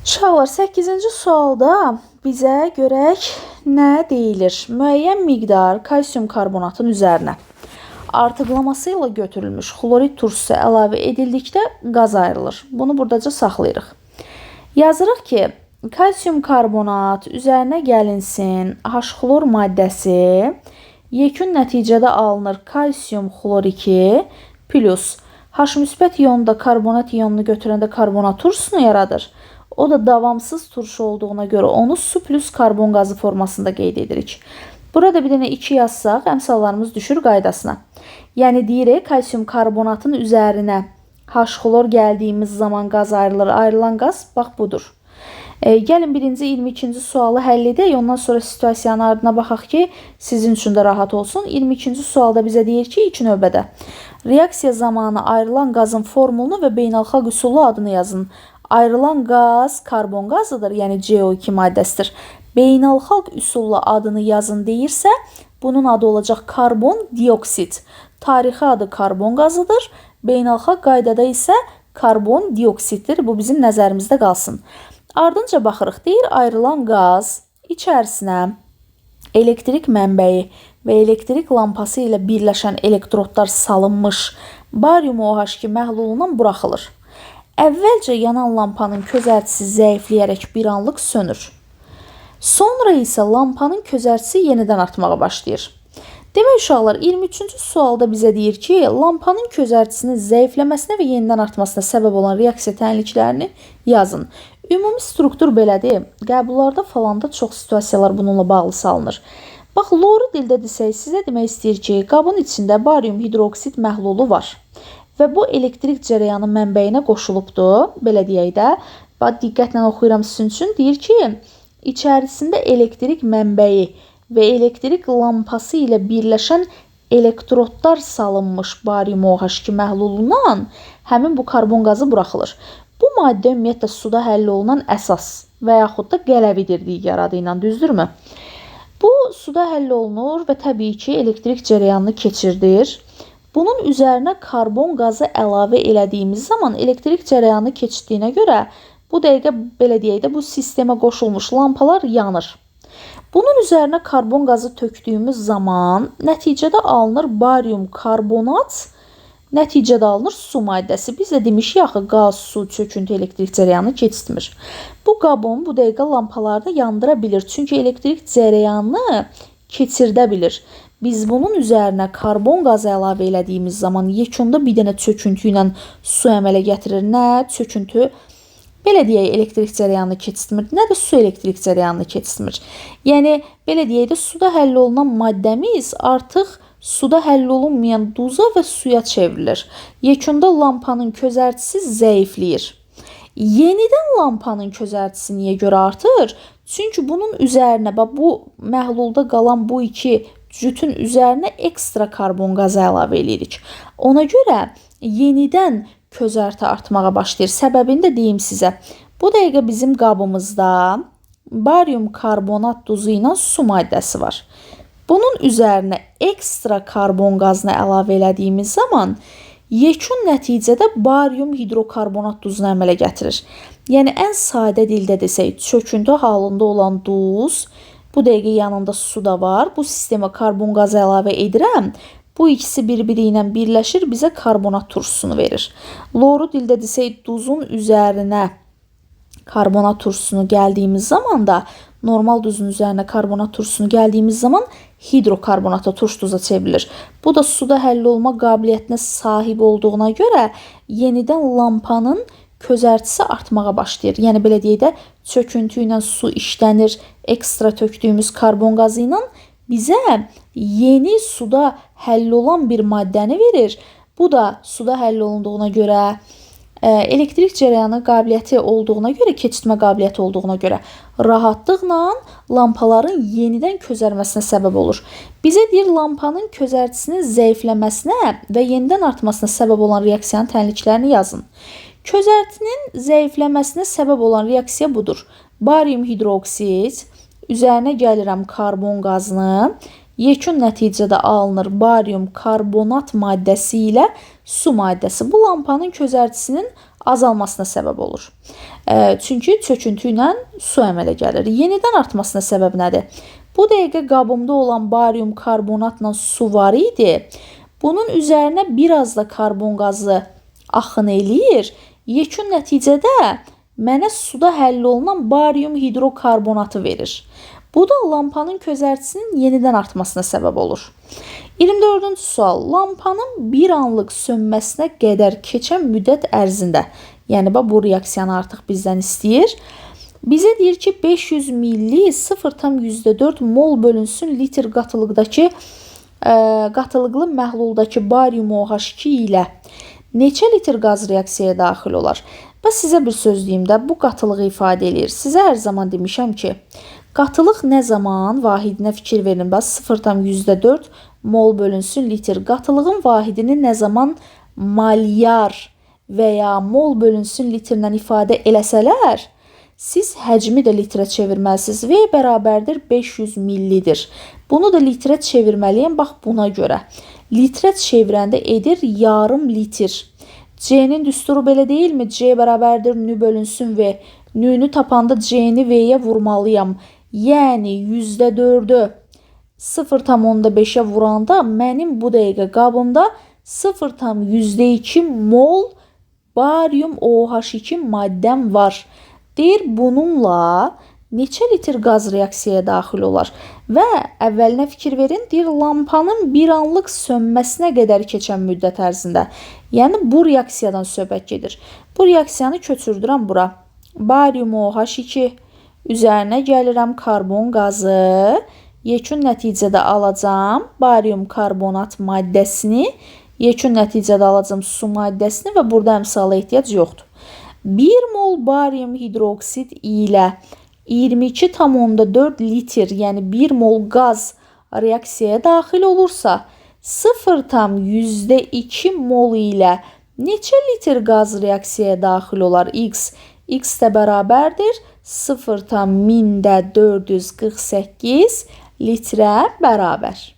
Uşaqlar, 8-ci sualda bizə görək nə deyilir? Müəyyən miqdar kalsium karbonatın üzərinə artıqlaması ilə götürülmüş xlorid turşusu əlavə edildikdə qaz ayrılır. Bunu buradaca saxlayırıq. Yazırıq ki, kalsium karbonat üzərinə gəlinsin H-xlor maddəsi yekun nəticədə alınır kalsium xlor 2 plus H müsbət ionda karbonat ionunu götürəndə karbonat turşusunu yaradır. O da davamsız turşu olduğuna görə onu su plus karbon qazı formasında qeyd edirik. Burada bir dənə 2 yazsaq, əmsallarımız düşür qaydasına. Yəni deyirik, kalsium karbonatın üzərinə H-xlor gəldiyimiz zaman qaz ayrılır. Ayrılan qaz bax budur. Gəlin birinci 22-ci sualı həll edək. Ondan sonra situasiyanın ardına baxaq ki, sizin üçün də rahat olsun. 22-ci sualda bizə deyir ki, ilk növbədə reaksiya zamanı ayrılan qazın formulunu və beynəlxalq üsullu adını yazın. Ayrılan qaz karbon qazıdır, yəni CO2 maddəsidir. Beynəlxalq üsulla adını yazın deyirsə, bunun adı olacaq karbon dioksid. Tarixi adı karbon qazıdır. Beynəlxalq qaydada isə karbon dioksiddir. Bu bizim nəzərimizdə qalsın. Ardınca baxırıq. Deyir, ayrılan qaz içərisinə elektrik mənbəyi və elektrik lampası ilə birləşən elektrodlar salınmış barium OH2 məhlulundan buraxılır. Əvvəlcə yanan lampanın közərtisi zəifləyərək bir anlıq sönür. Sonra isə lampanın közərtisi yenidən artmağa başlayır. Demək uşaqlar, 23-cü sualda bizə deyir ki, lampanın közərtisinin zəifləməsinə və yenidən artmasına səbəb olan reaksiya tənliklərini yazın. Ümumi struktur belədir. Qəbullarda falanda çox situasiyalar bununla bağlı salınır. Bax, loru dildə desək, sizə demək istəyir ki, qabın içində barium hidroksid məhlulu var. Və bu elektrik cərəyanı mənbəyinə qoşulubdur. Belə deyək də, diqqətlə oxuyuram sizin üçün. Deyir ki, içərisində elektrik mənbəyi və elektrik lampası ilə birləşən elektrodlar salınmış barium OH2 məhlulundan həmin bu karbon qazı buraxılır. Bu maddə ümumiyyətlə suda həll olunan əsas və yaxud da qələvidir digər adı ilə, düzdürmü? Bu suda həll olunur və təbii ki, elektrik cərəyanını keçirdir. Bunun üzərinə karbon qazı əlavə elədiyimiz zaman elektrik cərəyanı keçdiyinə görə bu dəqiqə belə deyək də bu sistemə qoşulmuş lampalar yanır. Bunun üzərinə karbon qazı tökdüyümüz zaman nəticədə alınır barium karbonat, nəticədə alınır su maddəsi. Biz də demişik axı qaz, su, çöküntü elektrik cərəyanını keçirtmir. Bu qabın bu dəqiqə lampalarda yandıra bilir. Çünki elektrik cərəyanını keçirdə bilir. Biz bunun üzərinə karbon qazı əlavə elədiyimiz zaman yekunda bir dənə çöküntü ilə su əmələ gətirir. Nə? Çöküntü, belə deyək, elektrik cərəyanını keçirtmir. Nə də su elektrik cərəyanını keçirtmir. Yəni, belə deyək də, suda həll olunan maddəmiz artıq suda həll olunmayan duza və suya çevrilir. Yekunda lampanın közərtisi zəifləyir. Yenidən lampanın közərtisi niyə görə artır? Çünki bunun üzərinə, bu məhlulda qalan bu iki cütün üzərinə ekstra karbon qazı əlavə edirik. Ona görə yenidən közərti artmağa başlayır. Səbəbini də deyim sizə. Bu dəqiqə bizim qabımızda barium karbonat duzu ilə su maddəsi var. Bunun üzərinə ekstra karbon qazını əlavə elədiyimiz zaman yekun nəticədə barium hidrokarbonat duzunu əmələ gətirir. Yəni, ən sadə dildə desək, çöküntü halında olan duz, bu dəqiqə yanında su da var. Bu sistemə karbon qazı əlavə edirəm. Bu ikisi bir-biri ilə birləşir, bizə karbonat turşusunu verir. Loru dildə desək, duzun üzərinə karbonat turşusunu gəldiyimiz zaman da, normal duzun üzərinə karbonat turşusunu gəldiyimiz zaman hidrokarbonata turş duza çevrilir. Bu da suda həll olma qabiliyyətinə sahib olduğuna görə yenidən lampanın közərtisi artmağa başlayır. Yəni, belə deyək də, çöküntü ilə su işlənir, ekstra tökdüyümüz karbon qazı ilə bizə yeni suda həll olan bir maddəni verir. Bu da suda həll olunduğuna görə, elektrik cərəyanı qabiliyyəti olduğuna görə, keçirtmə qabiliyyəti olduğuna görə rahatlıqla lampaların yenidən közərməsinə səbəb olur. Bizə deyir, lampanın közərtisinin zəifləməsinə və yenidən artmasına səbəb olan reaksiyanın tənliklərini yazın. Közərtinin zəifləməsinə səbəb olan reaksiya budur. Barium hidroksid, üzərinə gəlirəm karbon qazını, yekun nəticədə alınır barium karbonat maddəsi ilə su maddəsi. Bu lampanın közərtisinin azalmasına səbəb olur. Çünki çöküntü ilə su əmələ gəlir. Yenidən artmasına səbəb nədir? Bu dəqiqə qabımda olan barium karbonatla su var idi. Bunun üzərinə biraz da karbon qazı axın eləyir. Yekun nəticədə mənə suda həll olunan barium hidrokarbonatı verir. Bu da lampanın közərtisinin yenidən artmasına səbəb olur. 24-cü sual. Lampanın bir anlıq sönməsinə qədər keçən müddət ərzində, yəni bu reaksiyanı artıq bizdən istəyir. Bizə deyir ki, 500 milli 0,4 mol bölünsün litr qatılıqlı məhluldakı barium OH2 ilə neçə litr qaz reaksiyaya daxil olar? Bəs sizə bir söz deyim də, bu qatılığı ifadə edir. Sizə hər zaman demişəm ki, qatılıq nə zaman vahidinə fikir verin. Bəs 0,4 mol bölünsün litr. Qatılığın vahidini nə zaman malyar və ya mol bölünsün litrlə ifadə eləsələr, siz həcmi də litrə çevirməlisiniz. V bərabərdir 500 millidir. Bunu da litrə çevirməliyəm. Bax buna görə. Litrə çevirəndə edir yarım litr. C-nin düsturu belə deyilmi? C bərabərdir nü bölünsün V. Nü-nü tapanda C-ni V-yə vurmalıyam. Yəni %4'ü 0,5'e vuranda mənim bu dəqiqə qabımda 0,2 mol barium OH2 maddəm var. Deyir bununla neçə litr qaz reaksiyaya daxil olar? Və əvvəlinə fikir verin, deyir lampanın bir anlıq sönməsinə qədər keçən müddət ərzində. Yəni bu reaksiyadan söhbət gedir. Bu reaksiyanı köçürdürəm bura. Barium OH2 üzərinə gəlirəm karbon qazı. Yekun nəticədə alacağım barium karbonat maddəsini. Yekun nəticədə alacağım su maddəsini və burada əmsala ehtiyac yoxdur. 1 mol barium hidroksid ilə 22,4 litr, yəni 1 mol qaz reaksiyaya daxil olursa, 0,2 mol ilə neçə litr qaz reaksiyaya daxil olar? X də bərabərdir 0,1448 litrə bərabər.